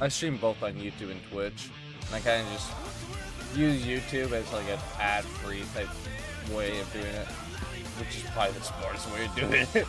I stream both on YouTube and Twitch, and I kind of just use YouTube as like an ad-free type way of doing it, which is probably the smartest way of doing it.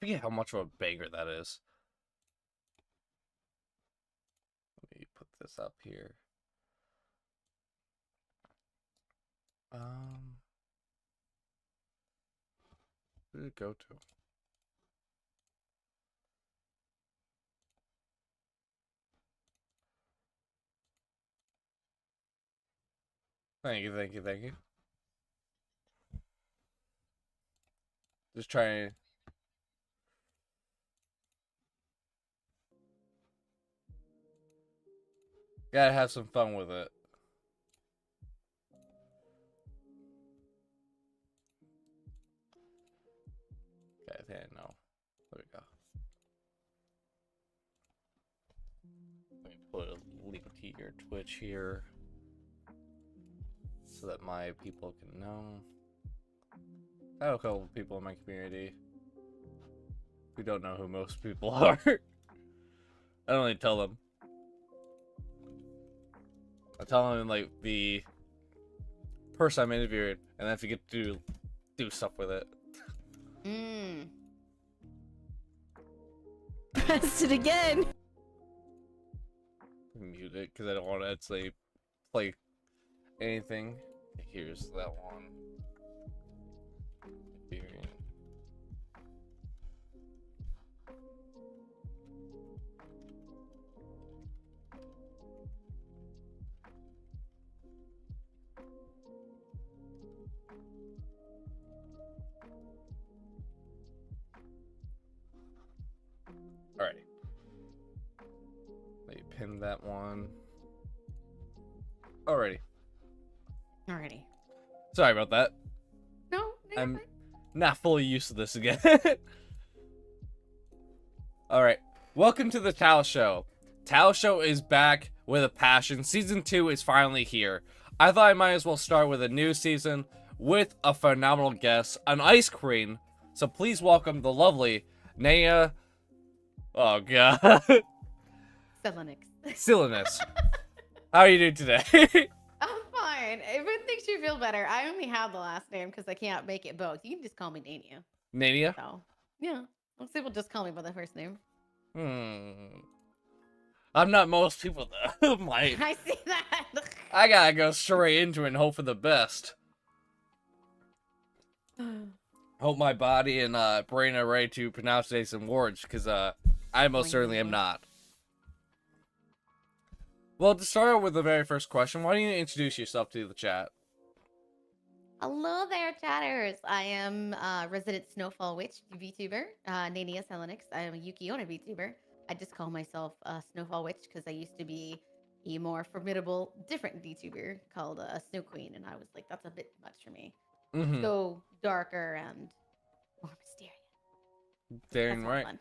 forget how much of a banger that is. Let me put this up here. Where did it go to? Thank you, thank you, thank you. Just trying. Gotta have some fun with it. Okay, I think I know. There we go. Let me put a link to your Twitch here so that my people can know. I have a couple of people in my community who don't know who most people are. I don't really tell them. I tell them like the person I'm interviewing, and then if you get to do stuff with it. Pressed it again. Mute it because I don't want to actually play anything. Here's that one. Alrighty. Let me pin that one. Alrighty. Alrighty. Sorry about that. No, I'm not fully used to this again. Alright. Welcome to the Tao Show. Tao Show is back with a passion. Season 2 is finally here. I thought I might as well start with a new season with a phenomenal guest, an ice queen. So please welcome the lovely Naya. Oh god. Silenix. How are you doing today? I'm fine. If it makes you feel better, I only have the last name because I can't make it both. You can just call me Nania. Nania? So, yeah. Most people just call me by the first name. I'm not most people though. I see that. I gotta go straight into it and hope for the best. Hope my body and brain are ready to pronounce some words, because I most certainly am not. Well, to start out with the very first question, why don't you introduce yourself to the chat? Hello there, chatters. I am resident Snowfall Witch VTuber, Nania Selenix. I am a Yukiona VTuber. I just call myself Snowfall Witch because I used to be a more formidable, different VTuber called Snow Queen, and I was like, that's a bit much for me. So darker and more mysterious. Damn right. Fun.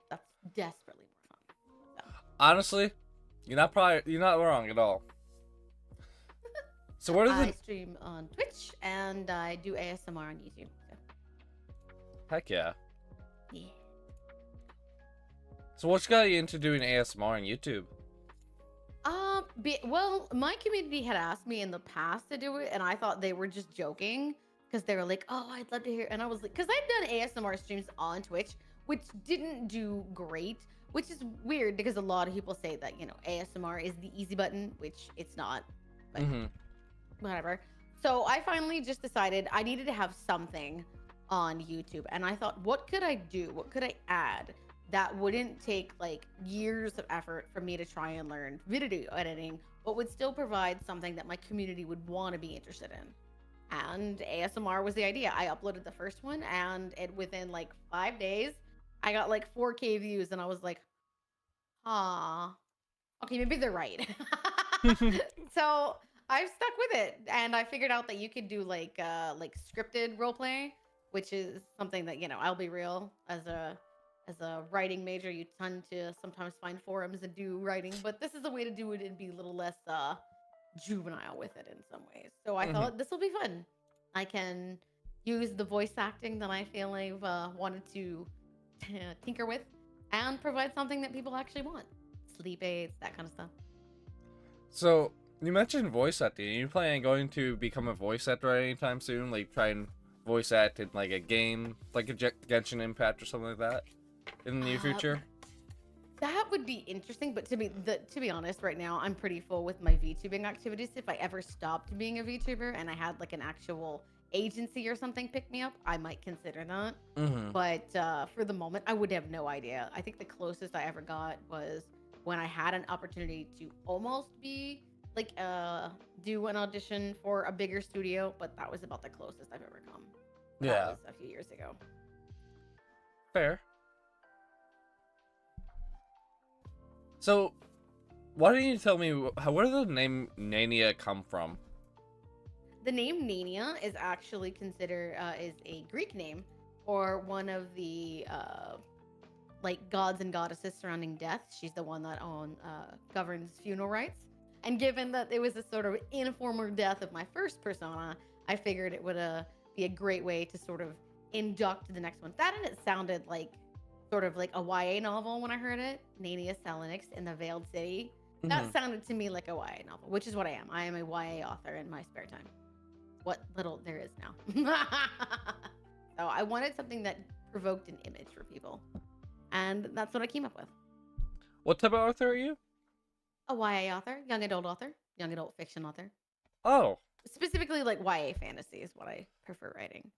That's desperately more fun. So. Honestly, you're not wrong at all. So what are I stream on Twitch and I do ASMR on YouTube. So. Heck yeah. Yeah. So what's got you into doing ASMR on YouTube? Well, my community had asked me in the past to do it, and I thought they were just joking because they were like, "Oh, I'd love to hear," and I was like, because I've done ASMR streams on Twitch, which didn't do great, which is weird because a lot of people say that ASMR is the easy button, which it's not, but whatever. So I finally just decided I needed to have something on YouTube, and I thought, what could I do? What could I add that wouldn't take like years of effort for me to try and learn video editing, but would still provide something that my community would want to be interested in? And ASMR was the idea. I uploaded the first one, and within like 5 days, I got like 4K views, and I was like, okay, maybe they're right. So I've stuck with it, and I figured out that you could do like scripted roleplay, which is something that I'll be real, as a writing major, you tend to sometimes find forums and do writing, but this is a way to do it and be a little less juvenile with it in some ways. So I thought this will be fun. I can use the voice acting that I feel I've wanted to tinker with and provide something that people actually want. Sleep aids, that kind of stuff. So, you mentioned voice acting. Are you planning on going to become a voice actor anytime soon? Like, try and voice act in like a game, like a Genshin Impact or something like that, in the near future? That would be interesting, but to be honest, right now I'm pretty full with my VTubing activities. If I ever stopped being a VTuber and I had like an actual agency or something pick me up, I might consider that. Mm-hmm. But for the moment, I would have no idea. I think the closest I ever got was when I had an opportunity to almost be like do an audition for a bigger studio, but that was about the closest I've ever come. That Yeah. was a few years ago. Fair. So, why don't you tell me where did the name Nania come from? The name Nania is actually considered is a Greek name for one of the like gods and goddesses surrounding death. She's the one that governs funeral rites. And given that it was a sort of informal death of my first persona, I figured it would be a great way to sort of induct the next one. That and it sounded like sort of like a YA novel when I heard it. Nania Selenix in the Veiled City. That sounded to me like a YA novel, which is what I am. I am a YA author in my spare time. What little there is now. So I wanted something that provoked an image for people. And that's what I came up with. What type of author are you? A YA author, young adult fiction author. Oh. Specifically like YA fantasy is what I prefer writing.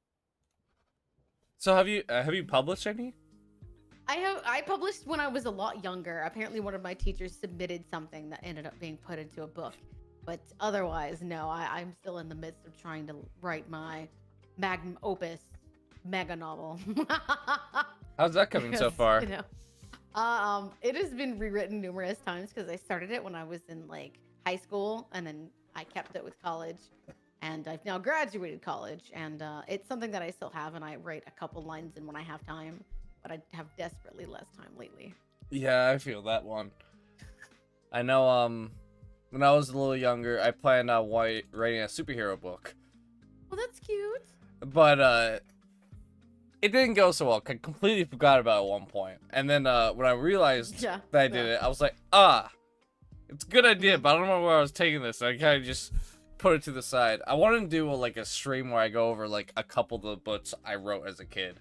So have you published any? I published when I was a lot younger. Apparently one of my teachers submitted something that ended up being put into a book. But otherwise, no, I'm still in the midst of trying to write my magnum opus mega novel. How's that coming so far? You know, it has been rewritten numerous times because I started it when I was in like high school, and then I kept it with college, and I've now graduated college, and it's something that I still have, and I write a couple lines in when I have time, but I have desperately less time lately. Yeah, I feel that one. I know. When I was a little younger, I planned on writing a superhero book. Well, that's cute. But it didn't go so well. I completely forgot about it at one point. And then when I realized that I did it, I was like, it's a good idea, but I don't know where I was taking this. I kind of just put it to the side. I wanted to do like a stream where I go over like a couple of the books I wrote as a kid.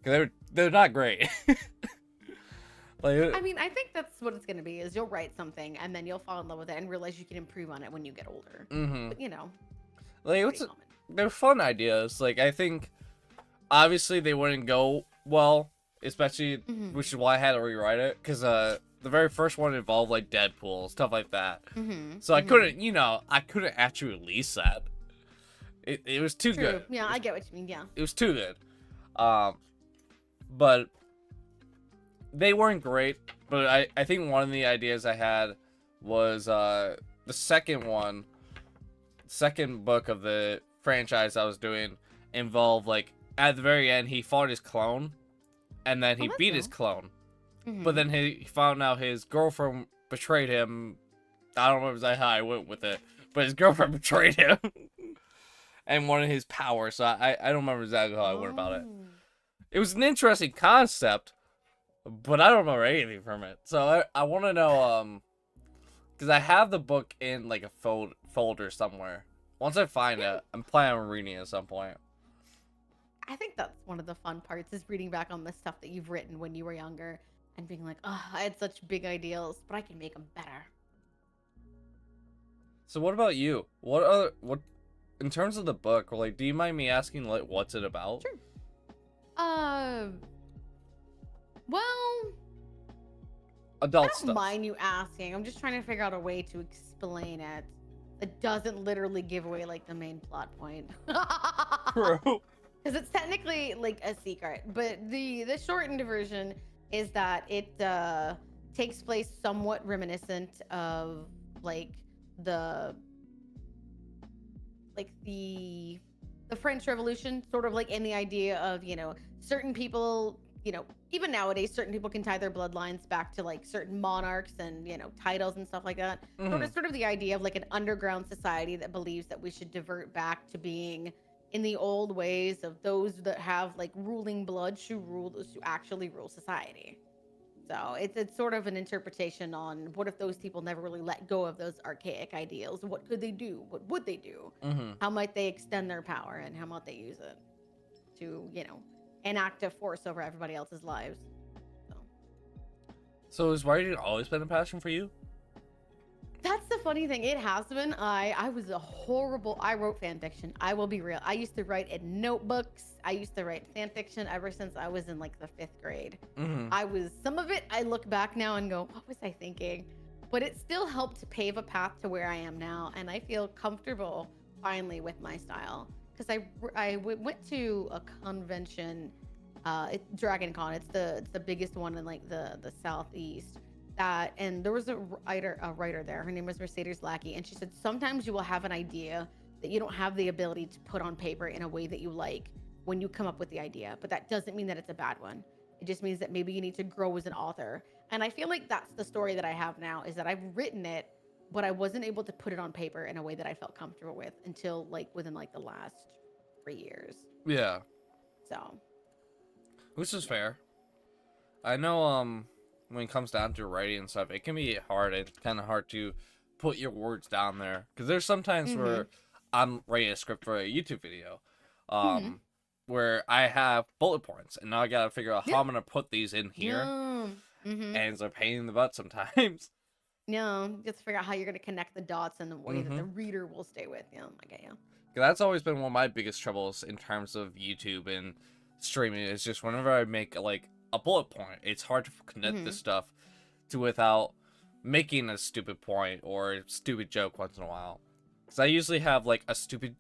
Cause they're not great. Like, I mean, I think that's what it's going to be, is you'll write something and then you'll fall in love with it and realize you can improve on it when you get older. But, you know, like they're fun ideas. Like, I think obviously they wouldn't go well, especially, which is why I had to rewrite it. Cause, the very first one involved like Deadpool, stuff like that. So I couldn't, I couldn't actually release that. It was too good. Yeah, I get what you mean. Yeah. It was too good. But they weren't great, but I think one of the ideas I had was the second book of the franchise I was doing involved, like, at the very end, he fought his clone, and then he beat his clone. But then he found out his girlfriend betrayed him. I don't remember exactly how I went with it, but his girlfriend betrayed him and wanted his power, so I don't remember exactly how I went about it. It was an interesting concept, but I don't remember anything from it. So I want to know, because I have the book in like a folder somewhere. Once I find it, I'm planning on reading it at some point. I think that's one of the fun parts, is reading back on the stuff that you've written when you were younger and being like, oh, I had such big ideals, but I can make them better. So what about you? What in terms of the book, like, do you mind me asking, like, what's it about? Sure. Well, adult I don't stuff. mind you asking. I'm just trying to figure out a way to explain it that doesn't literally give away like the main plot point. True. Because it's technically like a secret, but the shortened version is that it takes place somewhat reminiscent of like the French Revolution, sort of like in the idea of, certain people, even nowadays, certain people can tie their bloodlines back to like certain monarchs and, titles and stuff like that. Sort of the idea of like an underground society that believes that we should divert back to being in the old ways of those that have like ruling blood who actually rule society. So it's sort of an interpretation on what if those people never really let go of those archaic ideals? What could they do? What would they do? How might they extend their power, and how might they use it? to, an active force over everybody else's lives. So So has writing always been a passion for you? that's the funny thing. It has been. I was I wrote fan fiction. I will be real. I used to write in notebooks. I used to write fan fiction ever since I was in like the 5th grade. Mm-hmm. Some of it, I look back now and go, what was I thinking? But it still helped to pave a path to where I am now. And I feel comfortable finally with my style. Because went to a convention, Dragon Con. It's the biggest one in like the Southeast. And there was a writer there. Her name was Mercedes Lackey, and she said sometimes you will have an idea that you don't have the ability to put on paper in a way that you like when you come up with the idea, but that doesn't mean that it's a bad one. It just means that maybe you need to grow as an author. And I feel like that's the story that I have now, is that I've written it, but I wasn't able to put it on paper in a way that I felt comfortable with until like within like the last 3 years. Yeah. So, Which is fair. I know, when it comes down to writing and stuff, it can be hard. It's kind of hard to put your words down there. Because there's sometimes where I'm writing a script for a YouTube video, where I have bullet points, and now I gotta figure out how I'm gonna put these in here. And it's a pain in the butt sometimes. No, you have to figure out how you're going to connect the dots in the way that the reader will stay with. Yeah, I get you. That's always been one of my biggest troubles in terms of YouTube and streaming. It's just whenever I make like a bullet point, it's hard to connect this stuff to without making a stupid point or a stupid joke once in a while. Because I usually have like a stupid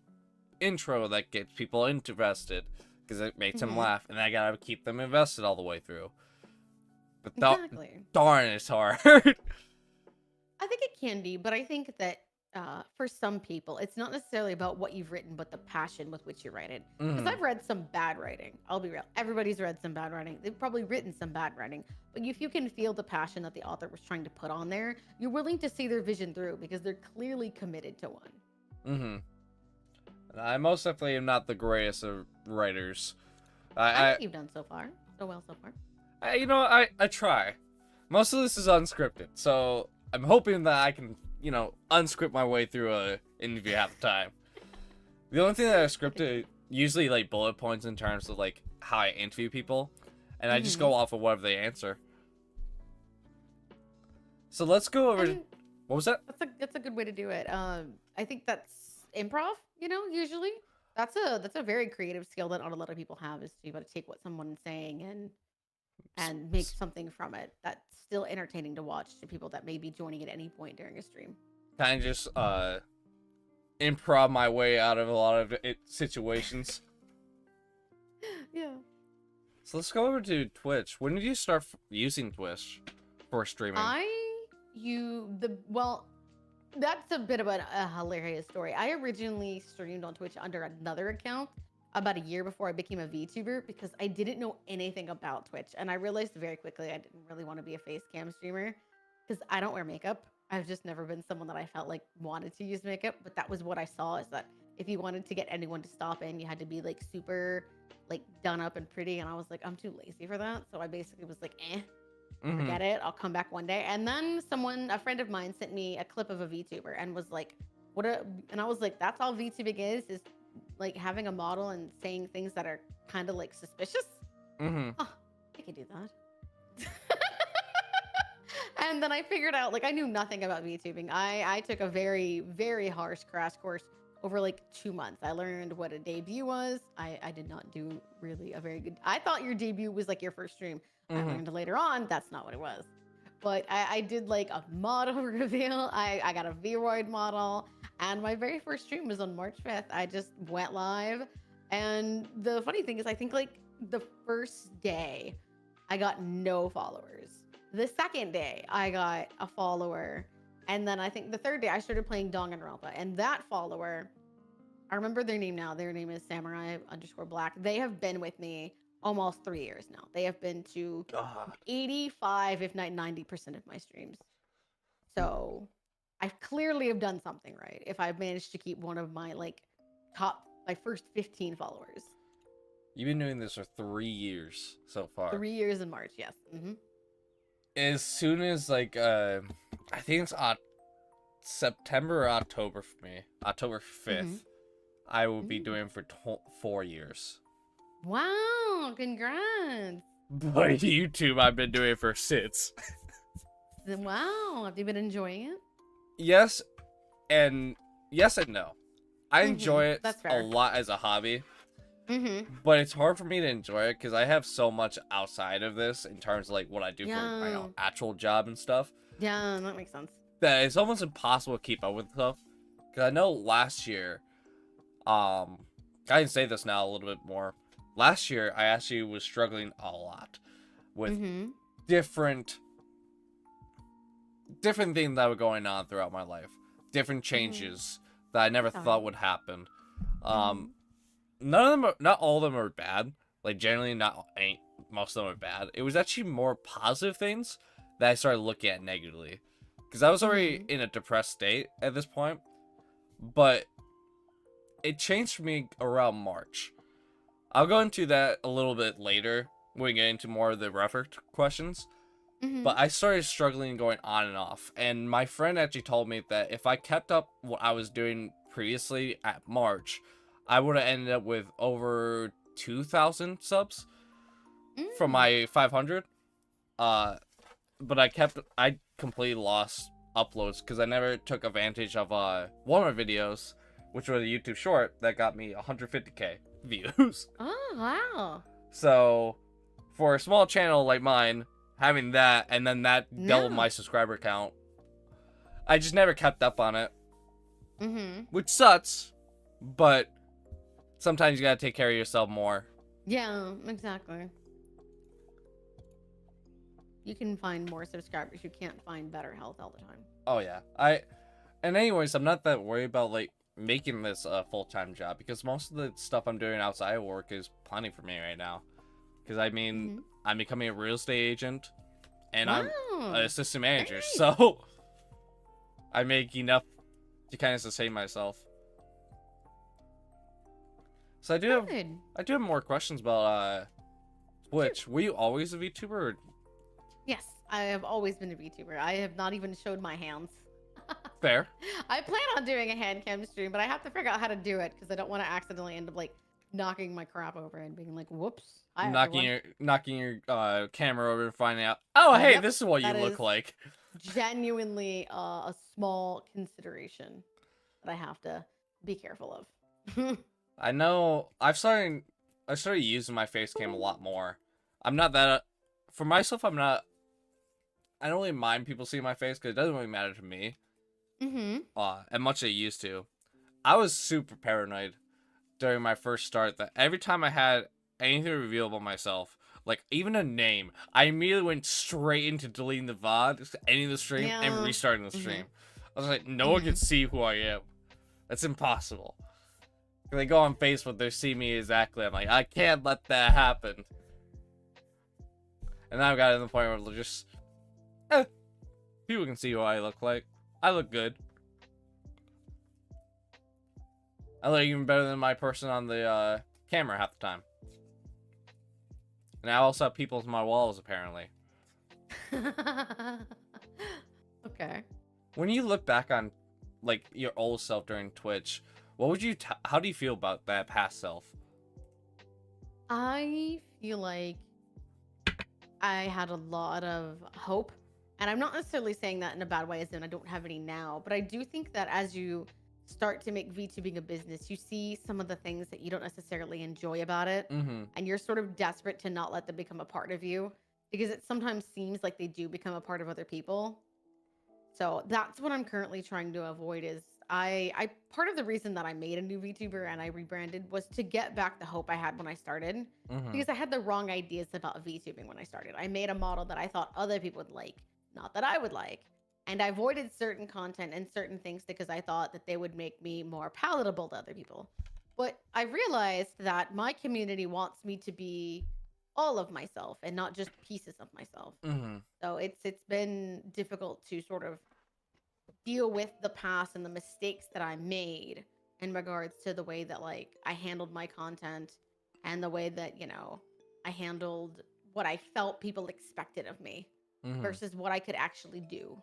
intro that gets people interested because it makes them laugh, and I gotta keep them invested all the way through. But darn, it's hard. I think it can be, but I think that for some people, it's not necessarily about what you've written, but the passion with which you write it. Because I've read some bad writing. I'll be real. Everybody's read some bad writing. They've probably written some bad writing. But if you can feel the passion that the author was trying to put on there, you're willing to see their vision through because they're clearly committed to one. I most definitely am not the greatest of writers. I think you've done so far. So well so far. I try. Most of this is unscripted, so I'm hoping that I can, unscript my way through a interview half the time. The only thing that I scripted, usually like bullet points in terms of like how I interview people, and I just go off of whatever they answer. So let's go over. What was that? That's a good way to do it. I think that's improv. Usually that's a very creative skill that not a lot of people have, is to be able to take what someone's saying and make something from it that's still entertaining to watch to people that may be joining at any point during a stream. Kind of just improv my way out of a lot of situations. Yeah. So let's go over to Twitch. When did you start using Twitch for streaming? That's a bit of a hilarious story. I originally streamed on Twitch under another account about a year before I became a VTuber because I didn't know anything about Twitch. And I realized very quickly I didn't really want to be a face cam streamer because I don't wear makeup. I've just never been someone that I felt like wanted to use makeup. But that was what I saw, is that if you wanted to get anyone to stop in, you had to be like super like done up and pretty. And I was like, I'm too lazy for that. So I basically was like, forget it. I'll come back one day. And then a friend of mine sent me a clip of a VTuber and was like, and I was like, that's all VTubing is like having a model and saying things that are kind of like suspicious. Oh, I could do that. And then I figured out, like, I knew nothing about VTubing. I took a very, very harsh crash course over like 2 months. I learned what a debut was. I did not do really a very good. I thought your debut was like your first stream. I learned later on that's not what it was. But I did like a model reveal. I got a Vroid model. And my very first stream was on March 5th. I just went live. And the funny thing is, I think like the first day, I got no followers. The second day, I got a follower. And then I think the third day, I started playing Danganronpa. And that follower, I remember their name now. Their name is Samurai_Black. They have been with me almost 3 years now. They have been to 85, if not 90% of my streams. So I clearly have done something right if I've managed to keep one of my my first 15 followers. You've been doing this for 3 years so far. 3 years in March, yes. As soon as I think it's September or October for me, October 5th, I will be doing for 4 years. Wow, congrats. But YouTube, I've been doing it for since. Wow, have you been enjoying it? Yes, and yes and no. I enjoy it That's a fair. lot as a hobby, Mm-hmm. but it's hard for me to enjoy it because I have so much outside of this in terms of like what I do for my Yeah. actual job and stuff Yeah, that makes sense. that it's almost impossible to keep up with stuff. Because I know last year, I can say this now a little bit more. Last year, I actually was struggling a lot with Mm-hmm. different things that were going on throughout my life, different changes that I never Sorry. thought would happen. Mhm. None of them not all of them are bad. Like generally not ain't most of them are bad. It was actually more positive things that I started looking at negatively. Because I was already in a depressed state at this point. But it changed for me around March. I'll go into that a little bit later when we get into more of the rougher questions. Mm-hmm. But I started struggling going on and off. And my friend actually told me that if I kept up what I was doing previously at March, I would have ended up with over 2,000 subs from Mm. my 500. But I completely lost uploads because I never took advantage of one of my videos, which was a YouTube short that got me 150k views. Oh, wow. So for a small channel like mine, having that and then that doubled Yeah. my subscriber count, I just never kept up on it, Mm-hmm. which sucks. But sometimes you gotta take care of yourself more. Yeah, exactly. You can find more subscribers. You can't find better health all the time. Oh yeah, and anyways, I'm not that worried about like making this a full-time job because most of the stuff I'm doing outside of work is plenty for me right now. Because I mean, I'm becoming a real estate agent, and I'm Wow. an assistant manager, Nice. so I make enough to kind of sustain myself. So I do Good. have more questions about Twitch. Were you always a VTuber? Or... Yes, I have always been a VTuber. I have not even showed my hands. Fair. I plan on doing a hand cam stream, but I have to figure out how to do it because I don't want to accidentally end up like knocking my crap over and being like, "Whoops!" Hi, knocking your camera over and finding out. Oh, hey, Yep, this is what you that look is like. genuinely a small consideration that I have to be careful of. I know. I started using my face cam a lot more. I'm not that. For myself, I'm not. I don't really mind people seeing my face because it doesn't really matter to me. As much as it used to. I was super paranoid during my first start that every time I had anything to reveal about myself, like even a name, I immediately went straight into deleting the VOD, ending the stream, and restarting the stream. I was like, no one can see who I am. That's impossible. They go on Facebook, they see me exactly. I'm like, I can't let that happen. And now I've got to the point where they're just, people can see who I look like. I look good. I look even better than my person on the camera half the time. And I also have people on my walls, apparently. Okay. When you look back on, like, your old self during Twitch, what would you, how do you feel about that past self? I feel like I had a lot of hope. And I'm not necessarily saying that in a bad way, as in I don't have any now. But I do think that as you start to make VTubing a business, you see some of the things that you don't necessarily enjoy about it. And you're sort of desperate to not let them become a part of you. Because it sometimes seems like they do become a part of other people. So that's what I'm currently trying to avoid is I part of the reason that I made a new VTuber and I rebranded was to get back the hope I had when I started. Because I had the wrong ideas about VTubing when I started. I made a model that I thought other people would like, not that I would like. And I avoided certain content and certain things because I thought that they would make me more palatable to other people. But I realized that my community wants me to be all of myself and not just pieces of myself. So it's been difficult to sort of deal with the past and the mistakes that I made in regards to the way that like I handled my content and the way that, I handled what I felt people expected of me versus what I could actually do.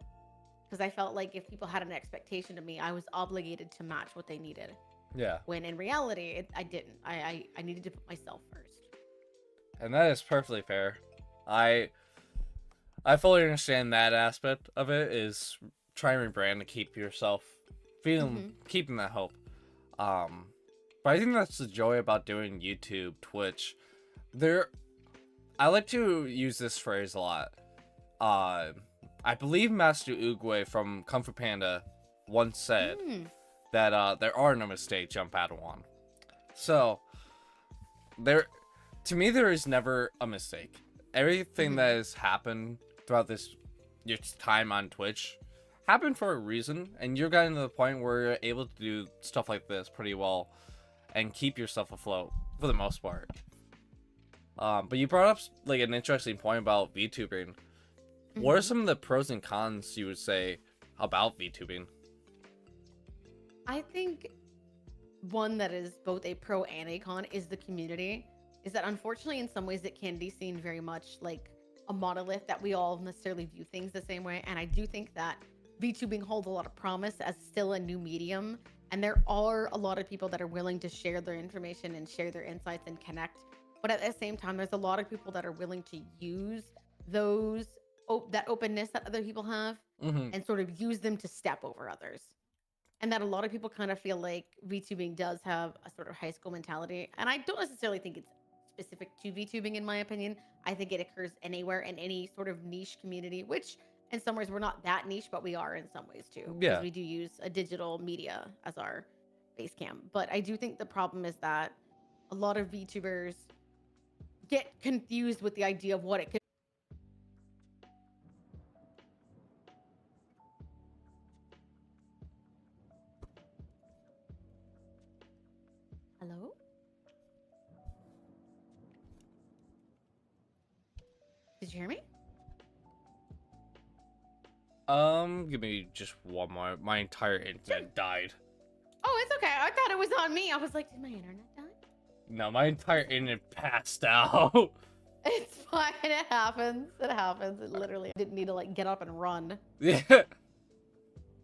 Because I felt like if people had an expectation of me, I was obligated to match what they needed. Yeah. When in reality, I didn't. I needed to put myself first. And that is perfectly fair. I I fully understand that aspect of it is trying to rebrand to keep yourself feeling Hmm. keeping that hope. But I think that's the joy about doing YouTube, Twitch. There I like to use this phrase a lot. Uh I believe Master Oogway from Kung Fu Panda once said Mm. that there are no mistakes, jump Padawan. So there to me there is never a mistake. Everything Hmm. that has happened throughout this your time on Twitch happened for a reason, and you're getting to the point where you're able to do stuff like this pretty well and keep yourself afloat for the most part. But you brought up like an interesting point about VTubing. What are Hmm. some of the pros and cons you would say about VTubing? I think one that is both a pro and a con is the community. Is that unfortunately, in some ways, it can be seen very much like a monolith that we all necessarily view things the same way. And I do think that VTubing holds a lot of promise as still a new medium. And there are a lot of people that are willing to share their information and share their insights and connect. But at the same time, there's a lot of people that are willing to use those that openness that other people have Mm-hmm. and sort of use them to step over others, and that a lot of people kind of feel like VTubing does have a sort of high school mentality. And I don't necessarily think it's specific to VTubing, in my opinion. I think it occurs anywhere in any sort of niche community, which in some ways we're not that niche, but we are in some ways too, because Yeah. we do use a digital media as our base cam. But I do think the problem is that a lot of VTubers get confused with the idea of what it could. Hello? Did you hear me? Give me just one more. My entire internet died. Oh, it's okay. I thought it was on me. I was like, did my internet die? No, my entire internet passed out. It's fine. It happens. It happens. It literally didn't need to like get up and run Yeah.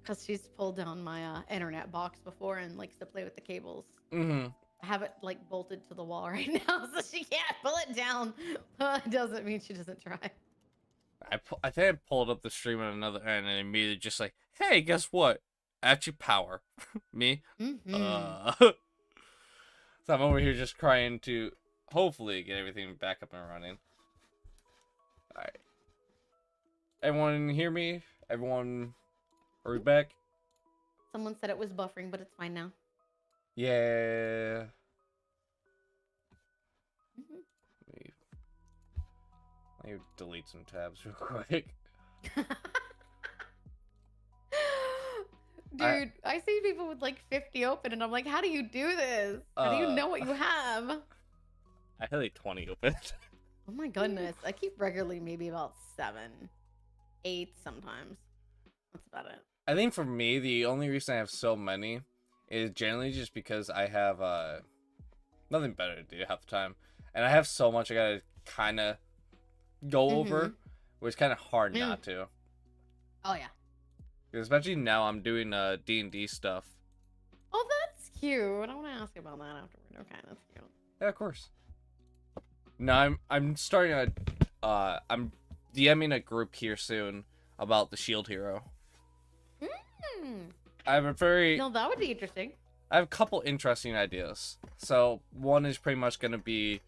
because she's pulled down my internet box before and likes to play with the cables. Mm-hmm. I have it like bolted to the wall right now, so she can't pull it down. It doesn't mean she doesn't try. I think I pulled up the stream on another end and immediately just like, hey, guess what? Actually, power. Me? Mm-hmm. Uh. So I'm over here just trying to hopefully get everything back up and running. Alright. Everyone hear me? Everyone, are we back? Someone said it was buffering, but it's fine now. Yeah. Mhm. Let me delete some tabs real quick. Dude, I see people with like 50 open, and I'm like, how do you do this? How do you Uh, know what you have? I had like 20 open. Oh my goodness. I keep regularly maybe about 7, 8 sometimes. That's about it. I think for me, the only reason I have so many is generally just because I have nothing better to do half the time, and I have so much I gotta kind of go Mm-hmm. over, which is kind of hard Mm. not to. Oh yeah. Especially now I'm doing D&D stuff. Oh, that's cute. I want to ask about that afterward. Okay, that's cute. Yeah, of course. No, I'm starting I'm DMing a group here soon about the Shield Hero. Mm. I have a very No, that would be interesting. I have a couple interesting ideas. So one is pretty much gonna be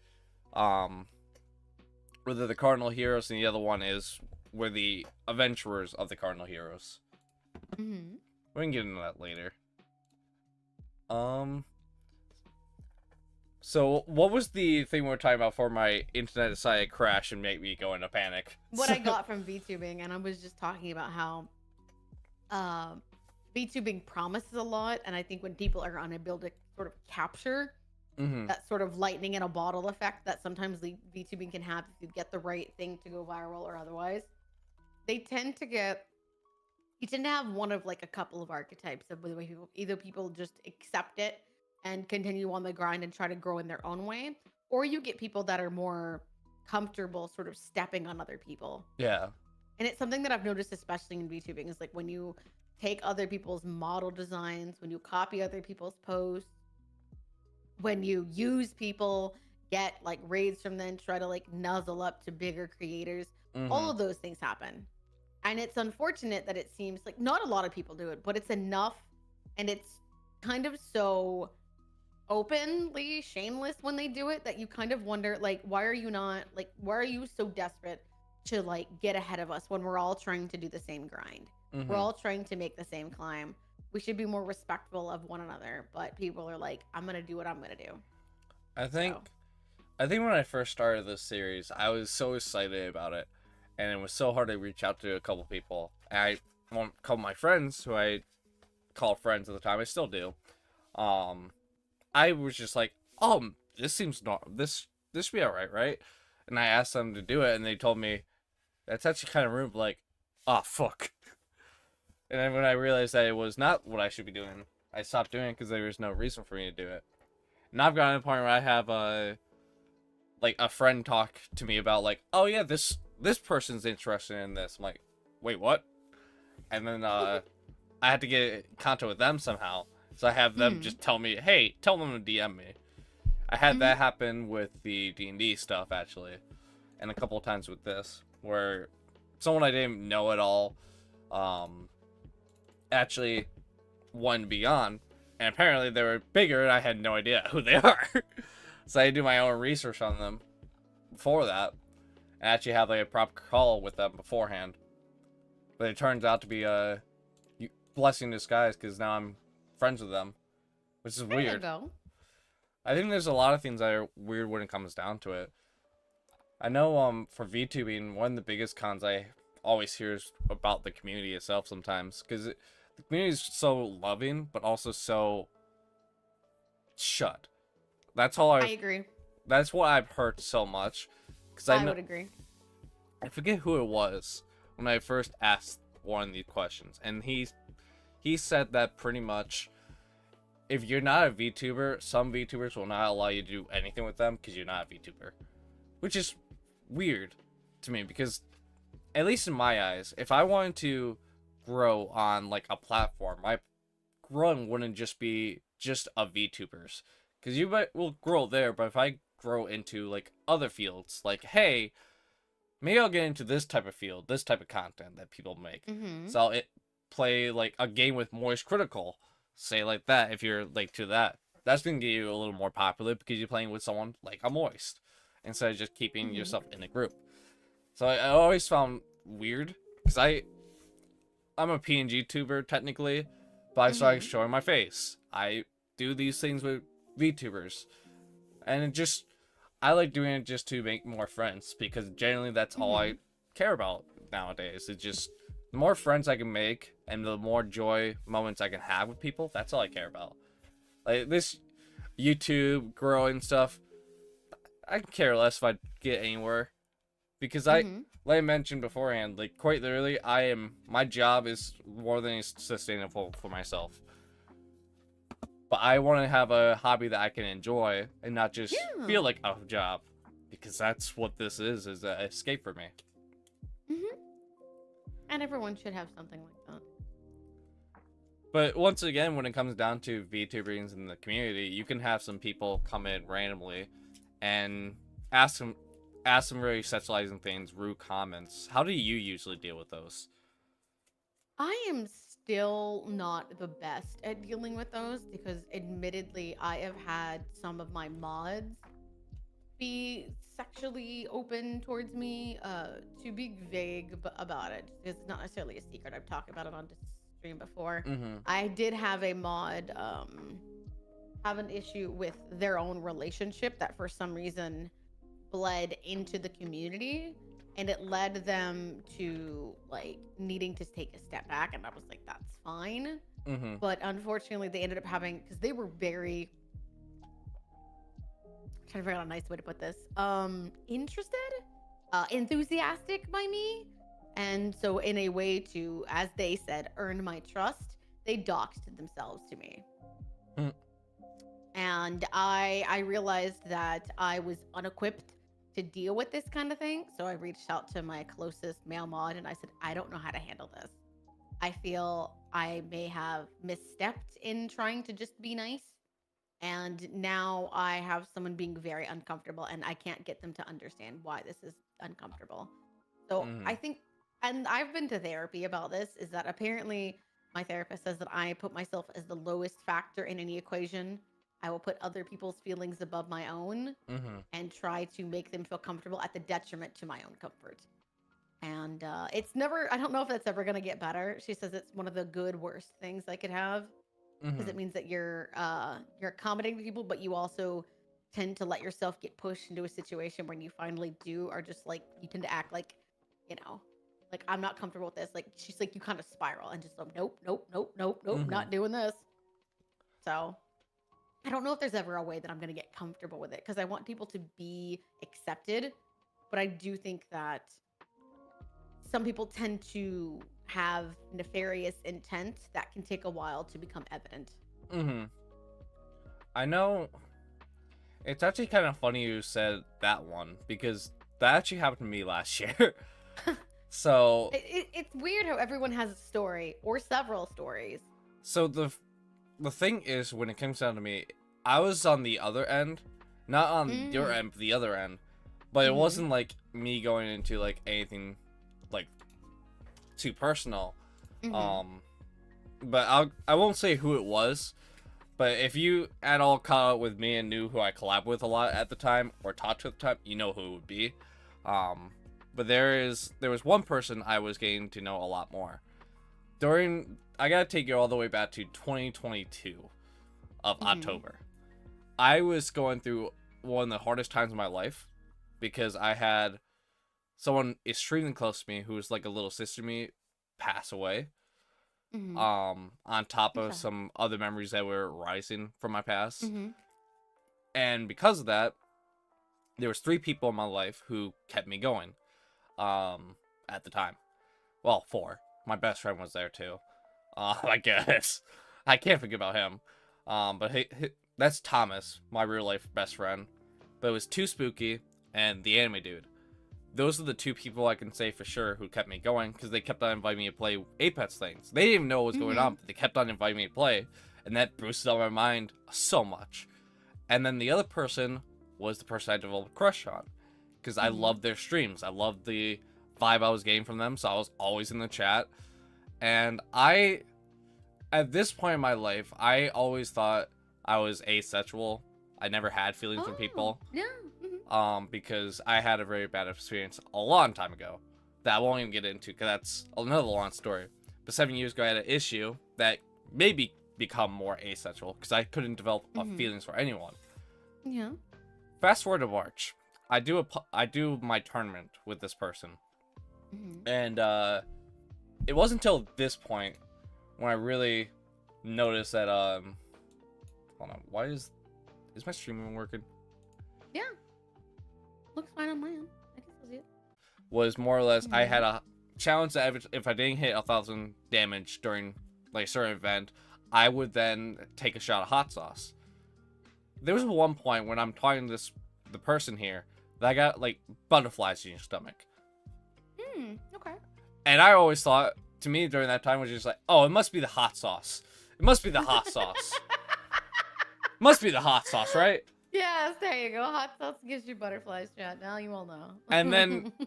whether the Cardinal Heroes, and the other one is we're the Adventurers of the Cardinal Heroes. Mm-hmm. We can get into that later. So what was the thing we were talking about before my internet decided to crash and make me go into panic? What I got from VTubing, and I was just talking about how VTubing promises a lot, and I think when people are unable to sort of capture Mm-hmm. that sort of lightning in a bottle effect that sometimes VTubing can have if you get the right thing to go viral or otherwise, they tend to get you tend to have one of like a couple of archetypes of the way people either people just accept it and continue on the grind and try to grow in their own way, or you get people that are more comfortable sort of stepping on other people. Yeah. And it's something that I've noticed, especially in VTubing, is like when you take other people's model designs, when you copy other people's posts, when you use people, get like raids from them, try to like nuzzle up to bigger creators. All Mm-hmm. of those things happen. And it's unfortunate that it seems like not a lot of people do it, but it's enough, and it's kind of so openly shameless when they do it that you kind of wonder like why are you so desperate to like get ahead of us when we're all trying to do the same grind. We're Mm-hmm. all trying to make the same climb. We should be more respectful of one another, but people are like, I'm gonna do what I'm gonna do. I think So I think when I first started this series, I was so excited about it, and it was so hard to reach out to a couple people. And one couple of my friends who I called friends at the time, I still do. Um, I was just like, "Oh, this seems not this should be alright, right?" And I asked them to do it, and they told me that's actually kind of rude. Like, oh fuck. And then when I realized that it was not what I should be doing, I stopped doing it because there was no reason for me to do it. And I've gotten to the point where I have like a friend talk to me about like, oh yeah, this person's interested in this. I'm like, wait, what? And then I had to get in contact with them somehow. So I have them mm, just tell me, hey, tell them to DM me. I had hmm that happen with the D&D stuff actually, and a couple of times with this, where someone I didn't know at all, um, actually won beyond, and apparently they were bigger, and I had no idea who they are. So I do my own research on them before that, and actually have like a proper call with them beforehand. But it turns out to be a blessing in disguise because now I'm friends with them, which is there you weird. go. I think there's a lot of things that are weird when it comes down to it. I know for VTubing, one of the biggest cons I always hear is about the community itself sometimes, because the community is so loving but also so shut. That's all I I've agree. that's what I've heard so much. Because I I know would agree. I forget who it was when I first asked one of these questions, and he said that pretty much if you're not a VTuber, some VTubers will not allow you to do anything with them because you're not a VTuber, which is weird to me because at least in my eyes, if I wanted to grow on like a platform, my growing wouldn't just be just a VTubers, because you might will grow there, but if I grow into like other fields, like hey, maybe I'll get into this type of field, this type of content that people make. Mm-hmm. So I'll play like a game with Moist Critical, say like that. If you're like to that, that's gonna get you a little more popular because you're playing with someone like a Moist instead of just keeping Mm-hmm. yourself in a group. So I always found weird because I'm a PNG tuber technically, but I started Mm-hmm. showing my face. I do these things with VTubers, and it just I like doing it just to make more friends because generally that's all Mm-hmm. I care about nowadays. It's just the more friends I can make and the more joy moments I can have with people. That's all I care about. Like this YouTube growing stuff, I can care less if I get anywhere because Mm-hmm. like I mentioned beforehand, like quite literally, my job is more than sustainable for myself. But I want to have a hobby that I can enjoy and not just Yeah. feel like a job, because that's what this is an escape for me. Mm-hmm. And everyone should have something like that. But once again, when it comes down to VTubers in the community, you can have some people come in randomly and ask them really sexualizing things, rude comments. How do you usually deal with those? I am still not the best at dealing with those because, admittedly, I have had some of my mods be sexually open towards me. To be vague about it, because it's not necessarily a secret. I've talked about it on this stream before. Mm-hmm. I did have a mod have an issue with their own relationship that for some reason bled into the community, and it led them to like needing to take a step back, and I was like, that's fine. Mm-hmm. But unfortunately they ended up having, because they were very, trying to figure out a nice way to put this, interested, enthusiastic by me, and so in a way to, as they said, earn my trust, they doxed themselves to me. Mm. And I realized that I was unequipped to deal with this kind of thing. So I reached out to my closest male mod and I said, I don't know how to handle this. I feel I may have misstepped in trying to just be nice, And now I have someone being very uncomfortable, and I can't get them to understand why this is uncomfortable. So I Mhm. think, and I've been to therapy about this, is that apparently my therapist says that I put myself as the lowest factor in any equation. I will put other people's feelings above my own Mhm. and try to make them feel comfortable at the detriment to my own comfort. And it's never, I don't know if that's ever going to get better. She says it's one of the good, worst things I could have because it Mhm. means that you're accommodating people, but you also tend to let yourself get pushed into a situation when you finally do, or just like you tend to act like, you know, like I'm not comfortable with this. Like she's like you kind of spiral and just like nope, nope, nope, nope, nope, Mhm. not doing this. So I don't know if there's ever a way that I'm gonna get comfortable with it because I want people to be accepted, but I do think that some people tend to have nefarious intent that can take a while to become evident. Mhm. I know it's actually kind of funny you said that one because that actually happened to me last year. So, It's weird how everyone has a story or several stories. so the thing is, when it comes down to me, I was on the other end, not on your Mm. end, but the other end. But it Mm-hmm. wasn't like me going into like anything like too personal. Mm-hmm. Um, but I won't say who it was. But if you at all caught up with me and knew who I collabed with a lot at the time or talked to at the time, you know who it would be. Um, but there was one person I was getting to know a lot more. During I gotta take you all the way back to 2022 of Mm-hmm. October. I was going through one of the hardest times of my life because I had someone extremely close to me who was like a little sister to me pass away. Mm-hmm. On top I'm of sorry. some other memories that were rising from my past. Mm-hmm. And because of that, there was three people in my life who kept me going. Um, at the time, well, four. My best friend was there too. I guess I can't forget about him. But that's Thomas, my real life best friend. But it was Too Spooky and the anime dude. Those are the two people I can say for sure who kept me going because they kept on inviting me to play Apex things. They didn't even know what was going Mm-hmm. on, but they kept on inviting me to play, and that boosted up my mind so much. And then the other person was the person I developed a crush on because I Mm-hmm. loved their streams. I loved the vibe I was getting from them, so I was always in the chat. And at this point in my life, I always thought I was asexual. I never had feelings for Oh, people, yeah. Mm-hmm. because I had a very bad experience a long time ago that I won't even get into because that's another long story. But 7 years ago, I had an issue that maybe become more asexual because I couldn't develop Mm-hmm. feelings for anyone. Yeah. Fast forward to March, I do my tournament with this person, Mm-hmm. and it wasn't until this point when I really noticed that hold on, why is my streaming working? Yeah. Looks fine on my end. I can still see it. Was more or less I Mm-hmm. had a challenge that if I didn't hit 1,000 damage during like a certain event, I would then take a shot of hot sauce. There was one point when I'm talking to the person here that I got like butterflies in your stomach, Hmm. Okay. and I always thought to me during that time was just like, oh, it must be the hot sauce. It must be the hot sauce. Must be the hot sauce, right? Yes, there you go. Hot sauce gives you butterflies, chat. Now you all And then know.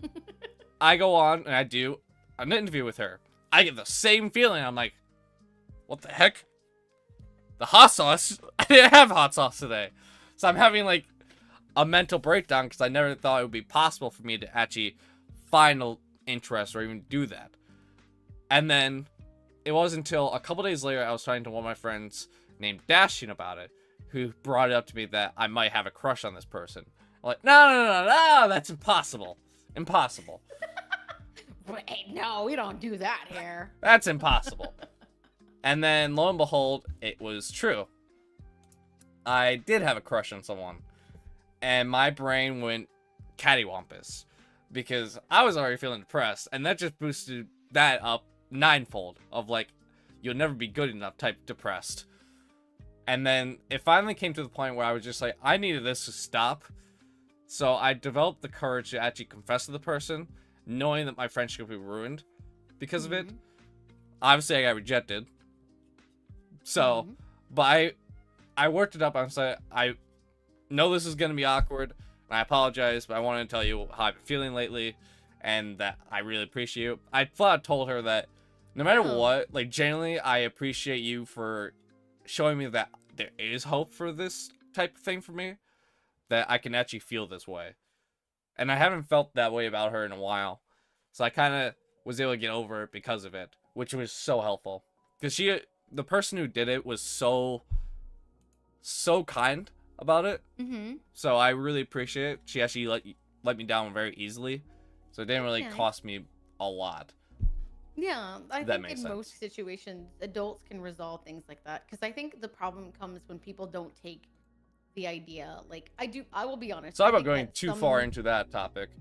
I go on and I do an interview with her. I get the same feeling. I'm like, what the heck? The hot sauce? I didn't have hot sauce today. So I'm having like a mental breakdown because I never thought it would be possible for me to actually find an interest or even do that. And then it wasn't until a couple days later I was talking to one of my friends named Dashian about it, who brought it up to me that I might have a crush on this person. I'm like, no, that's impossible. Impossible. Wait, no, we don't do that here. That's impossible. And then lo and behold, it was true. I did have a crush on someone. And my brain went cattywampus. Because I was already feeling depressed. And that just boosted that up ninefold. Of like, you'll never be good enough type depressed. And then it finally came to the point where I was just like, I needed this to stop. So I developed the courage to actually confess to the person, knowing that my friendship would be ruined because of it. Mm-hmm. Obviously, I got rejected. So, Mm-hmm. but I worked it up. I'm saying I know this is gonna be awkward, and I apologize, but I wanted to tell you how I've been feeling lately, and that I really appreciate you. I flat told her that no matter Oh. what, like genuinely, I appreciate you for showing me that there is hope for this type of thing for me, that I can actually feel this way, and I haven't felt that way about her in a while, so I kind of was able to get over it because of it, which was so helpful. Because the person who did it was so kind about it. Mm-hmm. So I really appreciate it. She actually let me down very easily, so it didn't really Yeah. cost me a lot. Yeah, I That think makes in sense. most situations, adults can resolve things like that. Because I think the problem comes when people don't take the idea. Like I will be honest. Sorry I about think going that too far some. into that topic,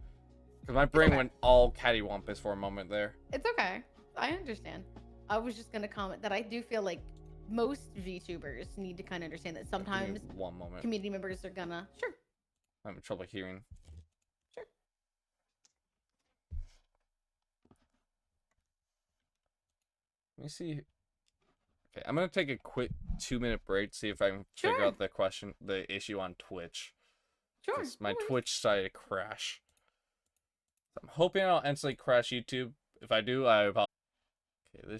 because my It's brain okay. went all cattywampus for a moment there. It's okay. I understand. I was just gonna comment that I do feel like most VTubers need to kind of understand that Give me sometimes one moment. community members are gonna sure. I'm having trouble hearing. Sure. Let me see. Okay, I'm gonna take a quick 2-minute break to see if I can figure Sure. out the issue on Twitch. Sure. Because No my worries. Twitch started to crash. I'm hoping I'll instantly crash YouTube. If I do, I apologize. Okay, this